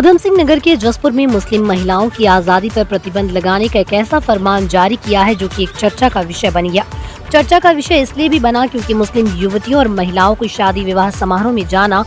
उधम सिंह नगर के जसपुर में मुस्लिम महिलाओं की आजादी पर प्रतिबंध लगाने का एक ऐसा फरमान जारी किया है जो कि एक चर्चा का विषय बन गया। चर्चा का विषय इसलिए भी बना क्योंकि मुस्लिम युवतियों और महिलाओं को शादी विवाह समारोह में जाना,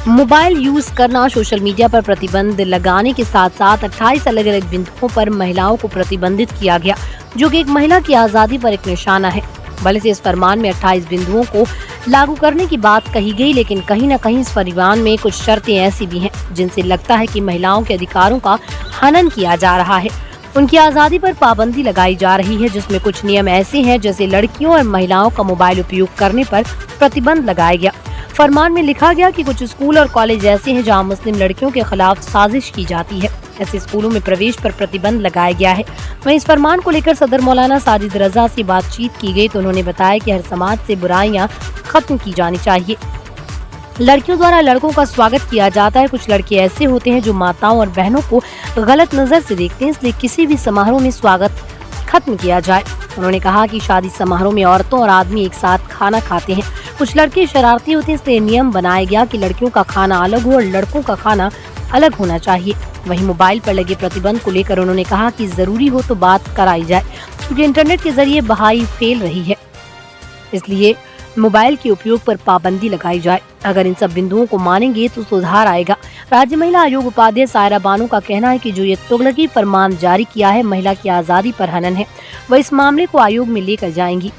मोबाइल यूज करना, सोशल मीडिया पर प्रतिबंध लगाने के साथ साथ 28 अलग अलग बिंदुओं पर महिलाओं को प्रतिबंधित किया गया, जो कि एक महिला की आजादी पर एक निशाना है। भले से इस फरमान में 28 बिंदुओं को लागू करने की बात कही गई, लेकिन कहीं न कहीं इस फरमान में कुछ शर्तें ऐसी भी हैं जिनसे लगता है कि महिलाओं के अधिकारों का हनन किया जा रहा है। उनकी आज़ादी पर पाबंदी लगाई जा रही है, जिसमें कुछ नियम ऐसे हैं जैसे लड़कियों और महिलाओं का मोबाइल उपयोग करने पर प्रतिबंध लगाया गया। फरमान में लिखा गया कि कुछ स्कूल और कॉलेज ऐसे हैं जहां मुस्लिम लड़कियों के खिलाफ साजिश की जाती है। ऐसे स्कूलों में प्रवेश पर प्रतिबंध लगाया गया है। वहीं इस फरमान को लेकर सदर मौलाना साजिद रजा से बातचीत की गई तो उन्होंने बताया कि हर समाज से बुराइयां खत्म की जानी चाहिए। लड़कियों द्वारा लड़कों का स्वागत किया जाता है। कुछ लड़के ऐसे होते हैं जो माताओं और बहनों को गलत नजर से देखते हैं, इसलिए किसी भी समारोह में स्वागत खत्म किया जाए। उन्होंने कहा कि शादी समारोह में औरतों और आदमी एक साथ खाना खाते हैं। कुछ लड़के शरारती होते हैं, इसलिए नियम बनाया गया कि लड़कियों का खाना अलग हो और लड़कों का खाना अलग होना चाहिए। वहीं मोबाइल पर लगे प्रतिबंध को लेकर उन्होंने कहा कि जरूरी हो तो बात कराई जाए, क्योंकि इंटरनेट के जरिए बहाई फैल रही है, इसलिए मोबाइल के उपयोग पर पाबंदी लगाई जाए। अगर इन सब बिंदुओं को मानेंगे तो सुधार आएगा। राज्य महिला आयोग उपाध्यक्ष सायरा बानो का कहना है कि जो ये तुगलकी फरमान जारी किया है, महिला की आजादी पर हनन है। वह इस मामले को आयोग में लेकर जाएंगी।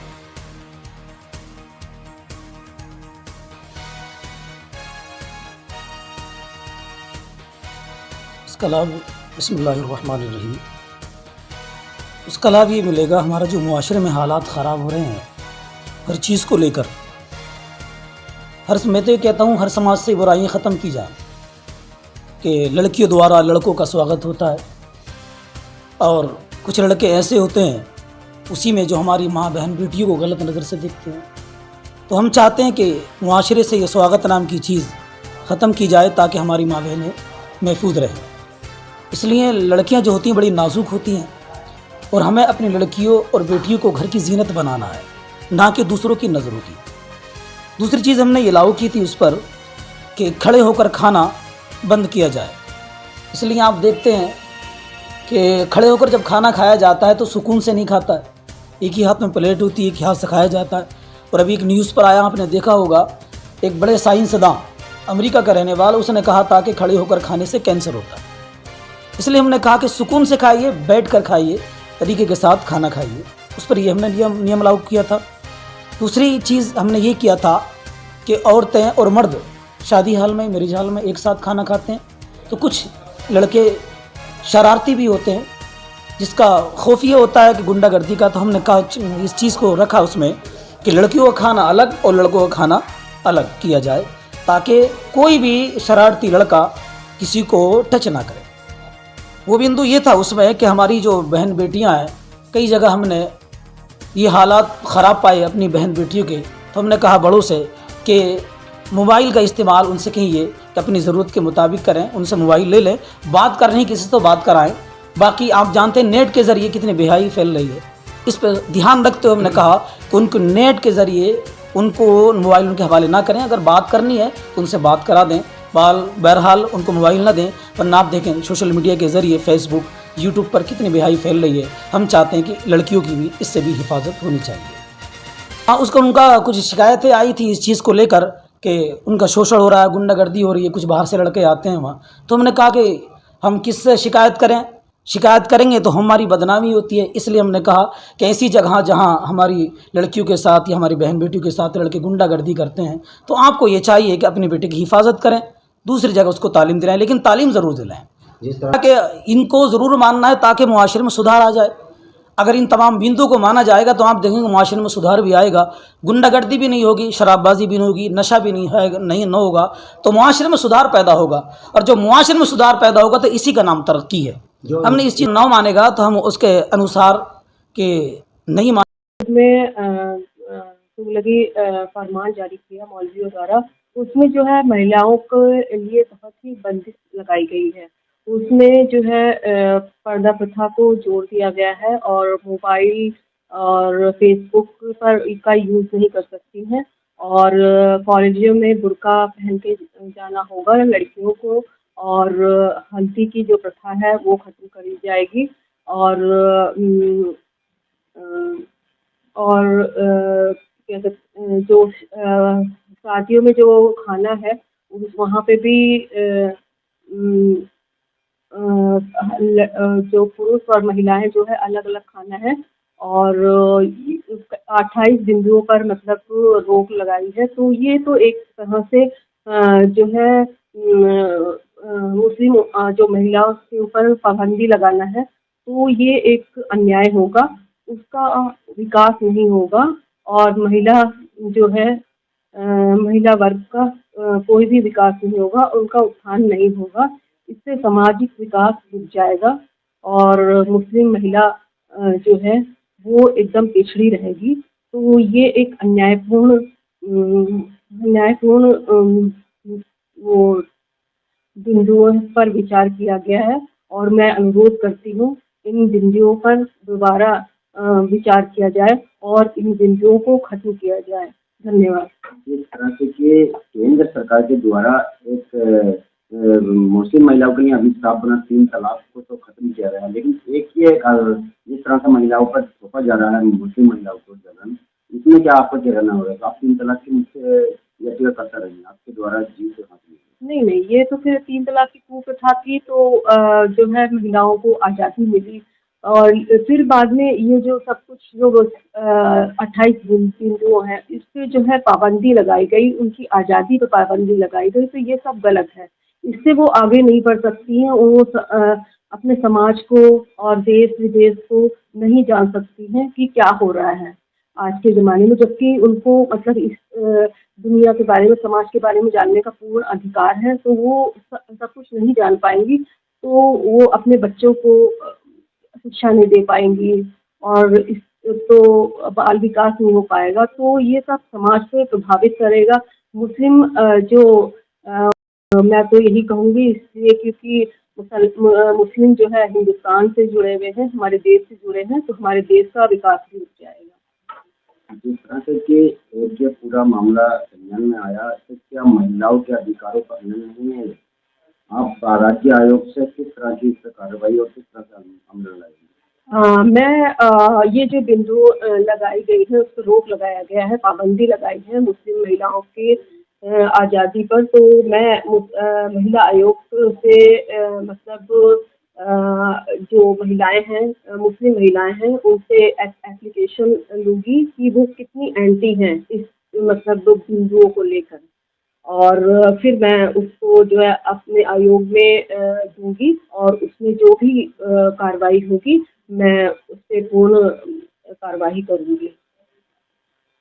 इसका लाभ बिस्मिल्लाहिर्रहमानिर्रहीम, उसका लाभ ये मिलेगा, हमारा जो मुआशरे में हालात ख़राब हो रहे हैं हर चीज़ को लेकर, मैं तो ये कहता हूँ हर समाज से बुराइयाँ ख़त्म की जाए कि लड़कियों द्वारा लड़कों का स्वागत होता है और कुछ लड़के ऐसे होते हैं उसी में जो हमारी माँ बहन बेटियों को गलत नज़र से देखते हैं। तो हम चाहते हैं कि मुआशरे से ये स्वागत नाम की चीज़ ख़त्म की जाए ताकि हमारी माँ बहनें महफूज रहें। इसलिए लड़कियां जो होती हैं बड़ी नाजुक होती हैं और हमें अपनी लड़कियों और बेटियों को घर की जीनत बनाना है, ना कि दूसरों की नज़रों की। दूसरी चीज़ हमने ये लागू की थी उस पर कि खड़े होकर खाना बंद किया जाए। इसलिए आप देखते हैं कि खड़े होकर जब खाना खाया जाता है तो सुकून से नहीं खाता है, एक ही हाथ में प्लेट होती है, एक ही हाथ से खाया जाता है। और अभी एक न्यूज़ पर आया, आपने देखा होगा, एक बड़े साइंसदान अमेरिका का रहने वाला, उसने कहा था कि खड़े होकर खाने से कैंसर होता है। इसलिए हमने कहा कि सुकून से खाइए, बैठ कर खाइए, तरीके के साथ खाना खाइए। उस पर ये हमने नियम लागू किया था। दूसरी चीज़ हमने ये किया था कि औरतें और मर्द शादी हाल में, मैरिज हाल में एक साथ खाना खाते हैं, तो कुछ लड़के शरारती भी होते हैं जिसका खौफ ये होता है कि गुंडागर्दी का। तो हमने कहा इस चीज़ को रखा उसमें कि लड़कियों का खाना अलग और लड़कों का खाना अलग किया जाए ताकि कोई भी शरारती लड़का किसी को टच ना करे। वो बिंदु ये था उसमें कि हमारी जो बहन बेटियां हैं, कई जगह हमने ये हालात ख़राब पाए अपनी बहन बेटियों के, तो हमने कहा बड़ों से कि मोबाइल का इस्तेमाल उनसे कहिए कि अपनी ज़रूरत के मुताबिक करें, उनसे मोबाइल ले लें, बात करनी है किसी से तो बात कराएं। बाकी आप जानते हैं नेट के ज़रिए कितनी बेहाई फैल रही है, इस पर ध्यान रखते हुए हमने कहा कि उनको नेट के ज़रिए उनको मोबाइल उनके हवाले ना करें। अगर बात करनी है तो उनसे बात करा दें, बहरहाल उनको मोबाइल ना दें। वरना आप देखें सोशल मीडिया के ज़रिए फेसबुक, यूट्यूब पर कितनी बेहाई फैल रही है। हम चाहते हैं कि लड़कियों की भी इससे भी हिफाजत होनी चाहिए। हाँ, उनका कुछ शिकायतें आई थी इस चीज़ को लेकर कि उनका शोषण हो रहा है, गुंडागर्दी हो रही है, कुछ बाहर से लड़के आते हैं वहाँ। तो हमने कहा कि हम किससे शिकायत करें, शिकायत करेंगे तो हमारी बदनामी होती है। इसलिए हमने कहा कि ऐसी जगह जहाँ हमारी लड़कियों के साथ या हमारी बहन बेटियों के साथ लड़के गुंडागर्दी करते हैं, तो आपको ये चाहिए कि अपने बेटे की हिफाजत करें, दूसरी जगह उसको तालीम दिलाएं, लेकिन तालीम ज़रूर दिलाएं। जिस तरह के इनको ज़रूर मानना है ताकि मुआशरे में सुधार आ जाए। अगर इन तमाम बिंदुओं को माना जाएगा तो आप देखेंगे मुआशरे में सुधार भी आएगा, गुंडागर्दी भी नहीं होगी, शराबबाजी भी नहीं होगी, नशा भी नहीं होगा, तो मुआशरे में सुधार पैदा होगा। और जो मुआशरे में सुधार पैदा होगा तो इसी का नाम तरक्की है। हमने इस चीज़ ना मानेगा तो हम उसके अनुसार के नहीं में तुगलकी फरमान जारी किया मौलवियों द्वारा, उसमें जो है महिलाओं के लिए बहुत ही बंदिश लगाई गई है। उसमें जो है पर्दा प्रथा को जोड़ दिया गया है और मोबाइल और फेसबुक पर इसका यूज़ नहीं कर सकती हैं और कॉलेजों में बुर्का पहन के जाना होगा लड़कियों को और हल्दी की जो प्रथा है वो खत्म करी जाएगी। और अ, और क्या कहते जो शादियों में जो खाना है उस वहाँ पे भी उम, जो पुरुष और महिलाएं जो है अलग अलग खाना है। और 28 बिंदुओं पर मतलब रोक लगाई है। तो ये तो एक तरह से जो है मुस्लिम जो महिलाओं के ऊपर पाबंदी लगाना है, तो ये एक अन्याय होगा, उसका विकास नहीं होगा। और महिला जो है महिला वर्ग का कोई भी विकास नहीं होगा, उनका उत्थान नहीं होगा। इससे सामाजिक विकास रुक जाएगा और मुस्लिम महिला जो है वो एकदम पिछड़ी रहेगी। तो ये एक अन्यायपूर्ण वो बिंदुओं पर विचार किया गया है। और मैं अनुरोध करती हूँ इन बिंदुओं पर दोबारा विचार किया जाए और इन बिंदुओं को खत्म किया जाए। धन्यवाद। जिस तरह से कि केंद्र सरकार के द्वारा एक मुस्लिम महिलाओं के लिए अभिशाप बना 3 तलाक को तो खत्म किया गया है, लेकिन एक ये जिस तरह से महिलाओं पर थोपा जा रहा है मुस्लिम महिलाओं को जलन, इसमें क्या आपका क्या कहना होगा? तो आप 3 तलाक के मुझसे याचिका करता रहेंगे, आपके द्वारा जीत हासिल नहीं, ये तो फिर 3 तलाक की कुप्रथा थी। तो जो है महिलाओं को आज़ादी मिली और फिर बाद में ये जो सब कुछ जो 28 बिंदु हैं, इस पे जो है पाबंदी लगाई गई, उनकी आज़ादी पे पाबंदी लगाई गई, तो ये सब गलत है। इससे वो आगे नहीं बढ़ सकती हैं, वो अपने समाज को और देश-विदेश को नहीं जान सकती हैं कि क्या हो रहा है आज के ज़माने में। जबकि उनको मतलब इस दुनिया के बारे में, समाज के बारे में जानने का पूर्ण अधिकार है, तो वो सब कुछ नहीं जान पाएँगी, तो वो अपने बच्चों को शिक्षा नहीं दे पाएँगी और इस तो बाल विकास नहीं हो पाएगा। तो ये सब समाज को प्रभावित करेगा। मुस्लिम मैं तो यही कहूँगी इसलिए क्योंकि मुस्लिम जो है हिंदुस्तान से जुड़े हुए हैं, हमारे देश से जुड़े हैं, तो हमारे देश का विकास भी रुक जाएगा। जिस तरह से कि एक ये पूरा मामला संज्ञान में आया, तो क्या महिलाओं के अधिकारों का हनन नहीं है? आप राज्य आयोग से किस तरह की इस पर कार्रवाई और किस तरह से अमल लाएंगे? मैं ये जो बिंदु लगाई गई है, उस पर रोक लगाया गया है, पाबंदी लगाई है मुस्लिम महिलाओं के आज़ादी पर। तो मैं महिला आयोग से मतलब जो महिलाएं हैं, मुस्लिम महिलाएं हैं, उनसे एप्लीकेशन लूँगी कि वो कितनी एंटी हैं इस मतलब 2 बिंदुओं को लेकर। और फिर मैं उसको जो है अपने आयोग में दूँगी और उसमें जो भी कार्रवाई होगी मैं उस पे पूर्ण कार्रवाई करूँगी।